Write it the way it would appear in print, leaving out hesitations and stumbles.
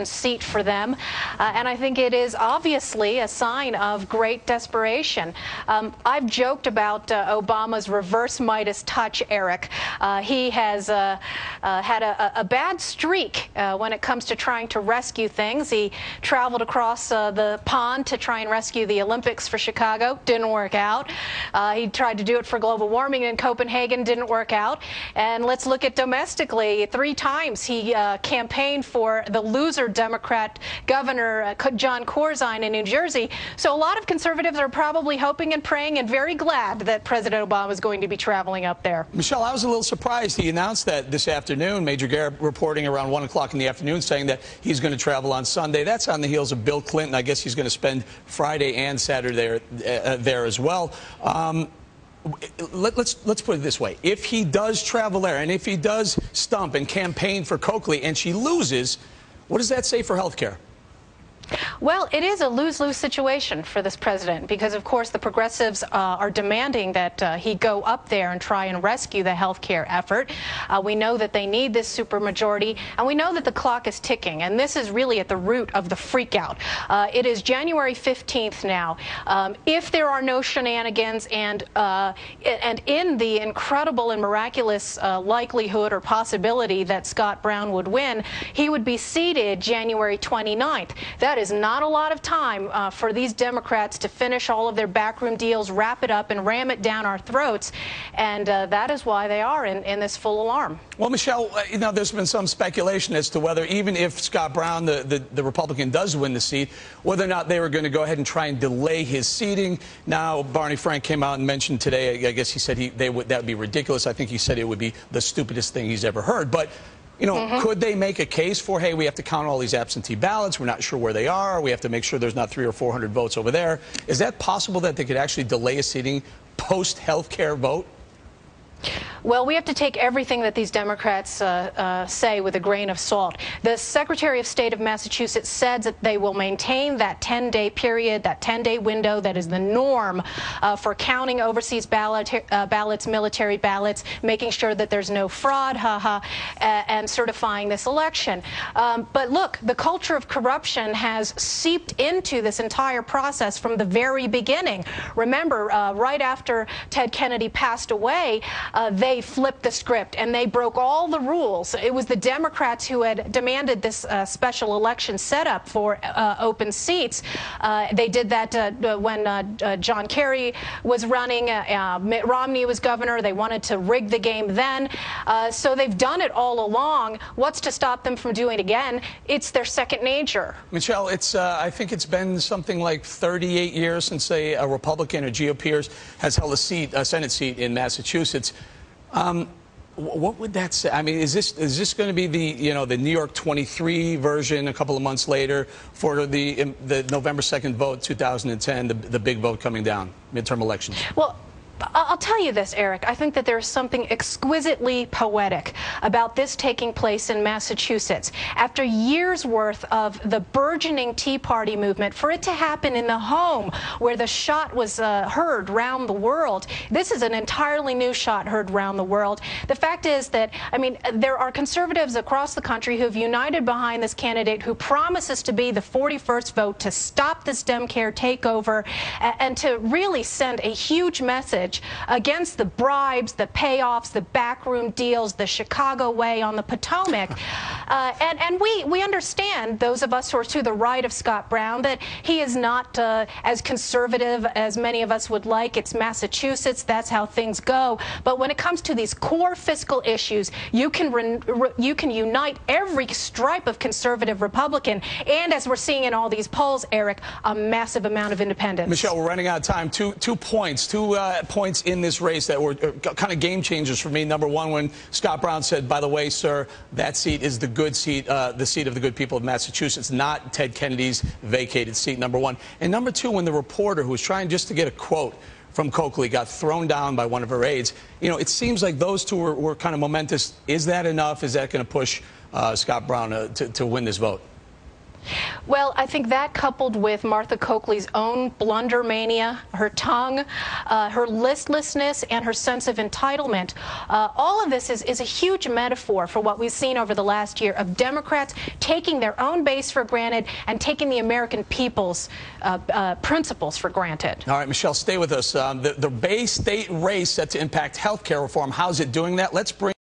seat for them, and I think it is obviously a sign of great desperation. I've joked about Obama's reverse Midas touch, Eric. He has had a bad streak when it comes to trying to rescue things. He traveled across the pond to try and rescue the Olympics for Chicago. Didn't work out. He tried to do it for global warming in Copenhagen. Didn't work out. And let's look at domestically. 3 times he campaigned for the loser Democrat Governor John Corzine in New Jersey. So a lot of conservatives are probably hoping and praying and very glad that President Obama is going to be traveling up there. Michelle, I was a little surprised. He announced that this afternoon. Major Garrett reporting around 1 o'clock in the afternoon saying that he's going to travel on Sunday. That's on the heels of Bill Clinton. I guess he's going to spend Friday and Saturday there as well. Let's put it this way. If he does travel there and if he does stump and campaign for Coakley and she loses, what does that say for health care? Well, it is a lose-lose situation for this president because, of course, the progressives are demanding that he go up there and try and rescue the health care effort. We know that they need this supermajority, and we know that the clock is ticking, and this is really at the root of the freakout. It is January 15th now. If there are no shenanigans and in the incredible and miraculous likelihood or possibility that Scott Brown would win, he would be seated January 29th. That is not a lot of time for these Democrats to finish all of their backroom deals, wrap it up, and ram it down our throats. And that is why they are in this full alarm. Well, Michelle, there's been some speculation as to whether, even if Scott Brown, the Republican, does win the seat, whether or not they were going to go ahead and try and delay his seating. Now, Barney Frank came out and mentioned today, I guess he said that would be ridiculous. I think he said it would be the stupidest thing he's ever heard. But could they make a case for, hey, we have to count all these absentee ballots, we're not sure where they are, we have to make sure there's not 300 or 400 votes over there? Is that possible that they could actually delay a seating post-health care vote? Well, we have to take everything that these Democrats say with a grain of salt. The Secretary of State of Massachusetts said that they will maintain that 10-day period, that 10-day window that is the norm for counting overseas ballots, military ballots, making sure that there's no fraud, and certifying this election. But look, the culture of corruption has seeped into this entire process from the very beginning. Remember, right after Ted Kennedy passed away, they flipped the script and they broke all the rules. It was the Democrats who had demanded this special election setup for open seats. They did that when John Kerry was running, Mitt Romney was governor. They wanted to rig the game then. So they've done it all along. What's to stop them from doing it again? It's their second nature. Michelle, I think it's been something like 38 years since a Republican or GOPers has held a Senate seat in Massachusetts. What would that say? I mean, is this going to be the New York 23 version a couple of months later for the November 2nd vote, 2010, the big vote coming down, midterm elections? Well, I'll tell you this, Eric. I think that there's something exquisitely poetic about this taking place in Massachusetts. After years' worth of the burgeoning Tea Party movement, for it to happen in the home where the shot was heard round the world, this is an entirely new shot heard round the world. The fact is that, I mean, there are conservatives across the country who have united behind this candidate who promises to be the 41st vote to stop this Demcare takeover and to really send a huge message against the bribes, the payoffs, the backroom deals, the Chicago way on the Potomac. And we understand, those of us who are to the right of Scott Brown, that he is not as conservative as many of us would like. It's Massachusetts. That's how things go. But when it comes to these core fiscal issues, you can unite every stripe of conservative Republican, and as we're seeing in all these polls, Eric, a massive amount of independence. Michelle, we're running out of time. Two points in this race that were kind of game changers for me. Number one, when Scott Brown said, by the way, sir, that seat is the good seat, the seat of the good people of Massachusetts, not Ted Kennedy's vacated seat, number one. And number two, when the reporter who was trying just to get a quote from Coakley got thrown down by one of her aides, it seems like those two were kind of momentous. Is that enough? Is that going to push Scott Brown to win this vote? Well, I think that coupled with Martha Coakley's own blunder mania, her tongue, her listlessness, and her sense of entitlement, all of this is a huge metaphor for what we've seen over the last year of Democrats taking their own base for granted and taking the American people's principles for granted. All right, Michelle, stay with us. The Bay State race set to impact health care reform. How's it doing that? Let's bring